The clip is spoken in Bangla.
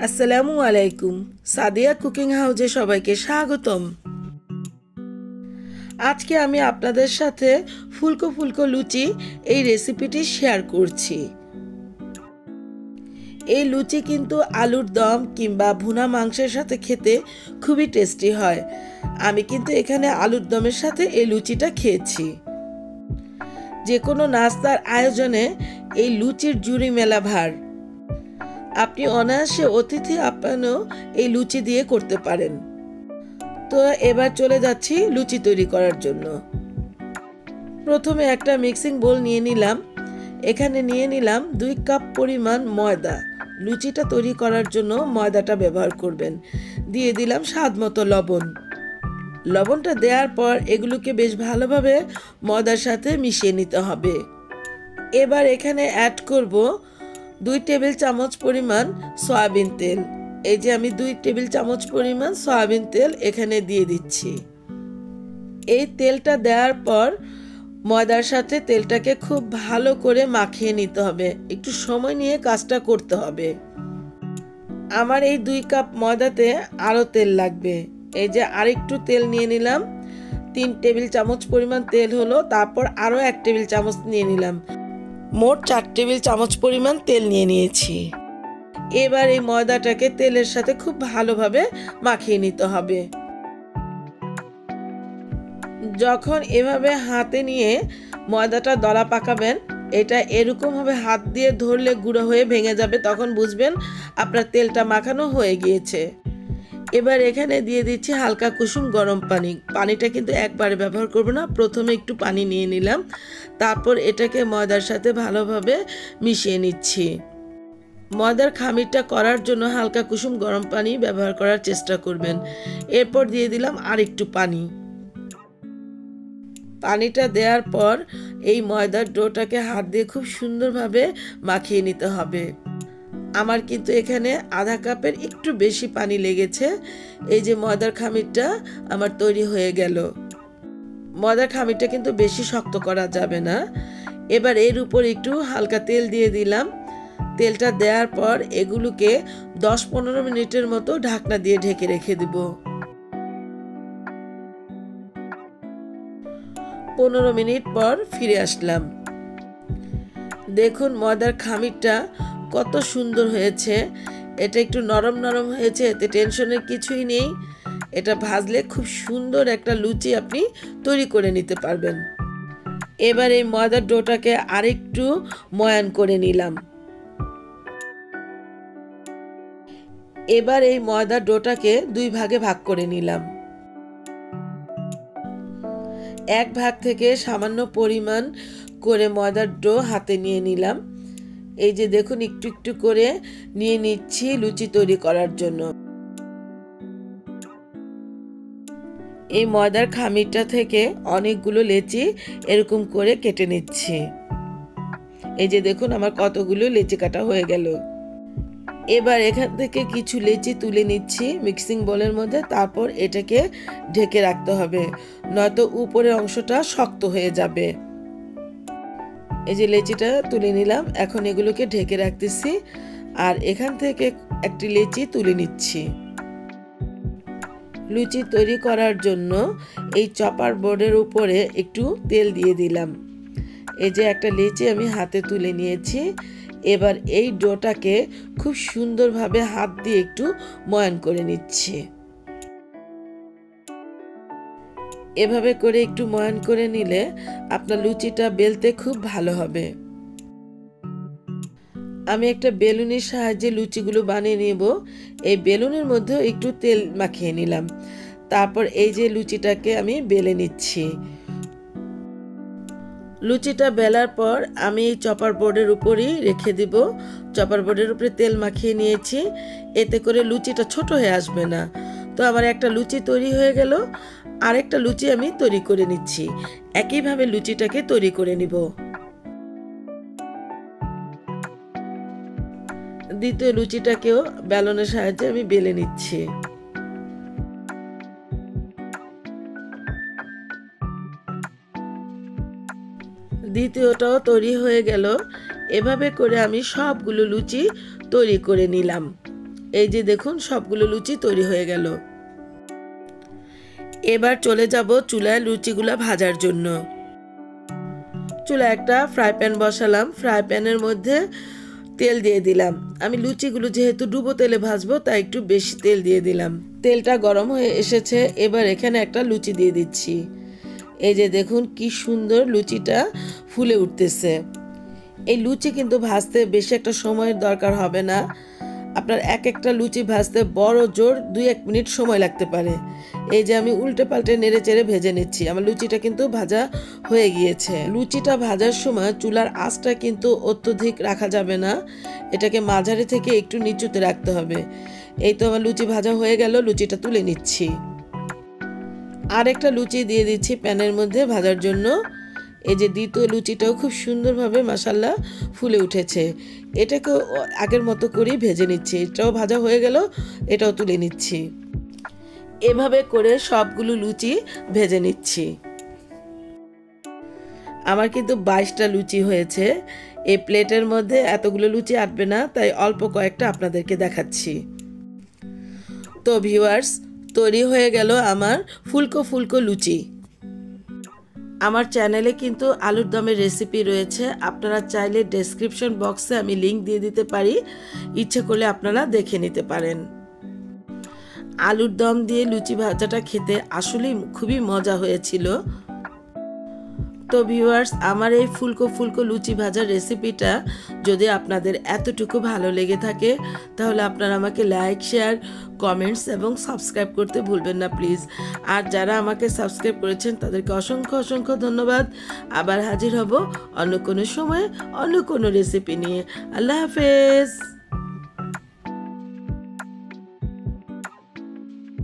আসসালামু আলাইকুম। সাদিয়া কুকিং হাউজে সবাইকে স্বাগতম। আজকে আমি আপনাদের সাথে ফুলকো ফুলকো লুচি এই রেসিপিটি শেয়ার করছি। এই লুচি কিন্তু আলুর দম কিংবা ভুনা মাংসের সাথে খেতে খুবই টেস্টি হয়। আমি কিন্তু এখানে আলুর দমের সাথে এই লুচিটা খেয়েছি। যে কোনো নাস্তার আয়োজনে এই লুচির জুড়ি মেলা ভার। আপনি অনায়াসে অতিথি আপ্যায়নও এই লুচি দিয়ে করতে পারেন। তো এবার চলে যাচ্ছি লুচি তৈরি করার জন্য। প্রথমে একটা মিক্সিং বোল নিয়ে নিলাম। এখানে নিয়ে নিলাম 2 কাপ পরিমাণ ময়দা। লুচিটা তৈরি করার জন্য ময়দাটা ব্যবহার করবেন। দিয়ে দিলাম স্বাদ মতো লবণ। লবণটা দেওয়ার পর এগুলোকে বেশ ভালোভাবে ময়দার সাথে মিশিয়ে নিতে হবে। এবার এখানে অ্যাড করব 2 টেবিল চামচ পরিমাণ সয়াবিন তেল। এই যে আমি 2 টেবিল চামচ পরিমাণ সয়াবিন তেল এখানে দিয়ে দিচ্ছি। এই তেলটা দেওয়ার পর ময়দার সাথে তেলটাকে খুব ভালো করে মাখিয়ে নিতে হবে। একটু সময় নিয়ে কাজটা করতে হবে। আমার এই 2 কাপ ময়দাতে আরও তেল লাগবে। এই যে আরেকটু তেল নিয়ে নিলাম। 3 টেবিল চামচ পরিমাণ তেল হলো, তারপর আরও 1 টেবিল চামচ নিয়ে নিলাম। মোট 4 টেবিল চামচ পরিমাণ তেল নিয়ে নিয়েছি। এবার এই ময়দাটাকে তেলের সাথে খুব ভালোভাবে মাখিয়ে নিতে হবে। যখন এভাবে হাতে নিয়ে ময়দাটা দলা পাকাবেন, এটা এরকম ভাবে হাত দিয়ে ধরলে গুঁড়ো হয়ে ভেঙে যাবে, তখন বুঝবেন আপনার তেলটা মাখানো হয়ে গিয়েছে। এবার এখানে দিয়ে দিচ্ছি হালকা কুসুম গরম পানি। পানিটা কিন্তু একবারে ব্যবহার করব না, প্রথমে একটু পানি নিয়ে নিলাম, তারপর এটাকে ময়দার সাথে ভালোভাবে মিশিয়ে নিচ্ছি। ময়দার খামিরটা করার জন্য হালকা কুসুম গরম পানি ব্যবহার করার চেষ্টা করবেন। এরপর দিয়ে দিলাম আরেকটু পানি। পানিটা দেওয়ার পর এই ময়দার ডোটাকে হাত দিয়ে খুব সুন্দরভাবে মাখিয়ে নিতে হবে। আমার কিন্তু এখানে আধা কাপের একটু বেশি পানি লেগেছে। এই যে ময়দার খামিরটা আমার তৈরি হয়ে গেল। ময়দার খামিরটা কিন্তু বেশি শক্ত করা যাবে না। এবার এর উপর একটু হালকা তেল দিয়ে দিলাম। তেলটা দেওয়ার পর এগুলোকে 10-15 মিনিটের মতো ঢাকনা দিয়ে ঢেকে রেখে দিব। 15 মিনিট পর ফিরে আসলাম। দেখুন ময়দার খামিরটা কত সুন্দর হয়েছে। এটা একটু নরম নরম হয়েছে, এতে টেনশনের কিছুই নেই। এটা ভাজলে খুব সুন্দর একটা লুচি আপনি তৈরি করে নিতে পারবেন। এবার এই ময়দার ডোটাকে আরেকটু ময়ান করে নিলাম। এবার এই ময়দার ডোটাকে 2 ভাগে ভাগ করে নিলাম। এক ভাগ থেকে সামান্য পরিমাণ করে ময়দার ডো হাতে নিয়ে নিলাম। এই যে দেখুন একটু একটু করে নিয়ে নিচ্ছি লুচি তৈরি করার জন্য। এই ময়দার খামিরটা থেকে অনেকগুলো লেচি এরকম করে কেটে নিচ্ছি। এই যে দেখুন আমার কতগুলো লেচি কাটা হয়ে গেল। এবার এখান থেকে কিছু লেচি তুলে নিচ্ছি মিক্সিং বোলের মধ্যে, তারপর এটাকে ঢেকে রাখতে হবে, নয়তো উপরের অংশটা শক্ত হয়ে যাবে। এই যে লেচিটা তুলে নিলাম, এখন এগুলোকে ঢেকে রাখতেছি। আর এখান থেকে একটি লেচি তুলে নিচ্ছি। লুচি তৈরি করার জন্য এই চপার বোর্ডের উপরে একটু তেল দিয়ে দিলাম। এই যে একটা লেচি আমি হাতে তুলে নিয়েছি। এবার এই ডোটাকে খুব সুন্দরভাবে হাত দিয়ে একটু ময়ান করে নিচ্ছি। এভাবে করে একটু ময়ান করে নিলে আপনার লুচিটা বেলতে খুব ভালো হবে। আমি একটা বেলুনের সাহায্যে লুচিগুলো বানিয়ে নেব। এই বেলুনের মধ্যে একটু তেল মাখিয়ে নিলাম, তারপর এই যে লুচিটাকে আমি বেলে নিচ্ছি। লুচিটা বেলার পর আমি এই চপার বোর্ডের উপরেই রেখে দিব। চপার বোর্ডের উপরে তেল মাখিয়ে নিয়েছি, এতে করে লুচিটা ছোট হয়ে আসবে না। তো আমার একটা লুচি তৈরি হয়ে গেল। আরেকটা লুচি আমি তৈরি করে নিচ্ছি। একইভাবে লুচিটাকে তৈরি করে নিব। দ্বিতীয় লুচিটাকেও বেলনের সাহায্যে আমি বেলে নিচ্ছি। দ্বিতীয়টাও তৈরি হয়ে গেল। এভাবে করে আমি সবগুলো লুচি তৈরি করে নিলাম। এই যে দেখুন সবগুলো লুচি তৈরি হয়ে গেল। এবার চলে যাব চুলায় লুচিগুলো ভাজার জন্য। চুলায় একটা ফ্রাই প্যান বসালাম, ফ্রাই প্যানের মধ্যে তেল দিয়ে দিলাম। আমি লুচিগুলো যেহেতু ডুবো তেলে ভাজবো তাই একটু বেশি তেল দিয়ে দিলাম। তেলটা গরম হয়ে এসেছে, এবার এখানে একটা লুচি দিয়ে দিচ্ছি। এই যে দেখুন কি সুন্দর লুচিটা ফুলে উঠতেছে। এই লুচি কিন্তু ভাজতে বেশি একটা সময়ের দরকার হবে না। আপনার এক একটা লুচি ভাজতে বড় জোর 2-1 মিনিট সময় লাগতে পারে। এই যে আমি উল্টে পাল্টে নেড়ে চেড়ে ভেজে নিচ্ছি। আমার লুচিটা কিন্তু ভাজা হয়ে গিয়েছে। লুচিটা ভাজার সময় চুলার আঁচটা কিন্তু অত্যধিক রাখা যাবে না, এটাকে মাঝারি থেকে একটু নিচুতে রাখতে হবে। এই তো আমার লুচি ভাজা হয়ে গেল, লুচিটা তুলে নিচ্ছি। আর একটা লুচি দিয়ে দিচ্ছি প্যানের মধ্যে ভাজার জন্য। এই যে দ্বিতীয় লুচিটাও খুব সুন্দরভাবে মাশাআল্লাহ ফুলে উঠেছে। এটাকেও আগের মতো করেই ভেজে নিচ্ছি। এটাও ভাজা হয়ে গেল, এটাও তুলে নিচ্ছি। এভাবে করে সবগুলো লুচি ভেজে নিচ্ছি। আমার কিন্তু 22টা লুচি হয়েছে। এই প্লেটের মধ্যে এতগুলো লুচি আটবে না, তাই অল্প কয়েকটা আপনাদেরকে দেখাচ্ছি। তো ভিউয়ার্স, তৈরি হয়ে গেল আমার ফুলকো ফুলকো লুচি। আমার চ্যানেলে কিন্তু আলুর দমের রেসিপি রয়েছে, আপনারা চাইলে ডেসক্রিপশন বক্সে আমি লিংক দিয়ে দিতে পারি, ইচ্ছে করলে আপনারা দেখে নিতে পারেন। আলুর দম দিয়ে লুচি ভাজাটা খেতে আসলেই খুবই মজা হয়েছিল। তো ভিউয়ার্স, আমার এই ফুলকো ফুলকো লুচি ভাজার রেসিপিটা যদি আপনাদের এতটুকু ভালো লেগে থাকে তাহলে আপনারা আমাকে লাইক, শেয়ার, কমেন্টস এবং সাবস্ক্রাইব করতে ভুলবেন না প্লিজ। আর যারা আমাকে সাবস্ক্রাইব করেছেন তাদেরকে অসংখ্য অসংখ্য ধন্যবাদ। আবার হাজির হব অন্য কোনো সময় অন্য কোনো রেসিপি নিয়ে। আল্লাহ হাফেজ।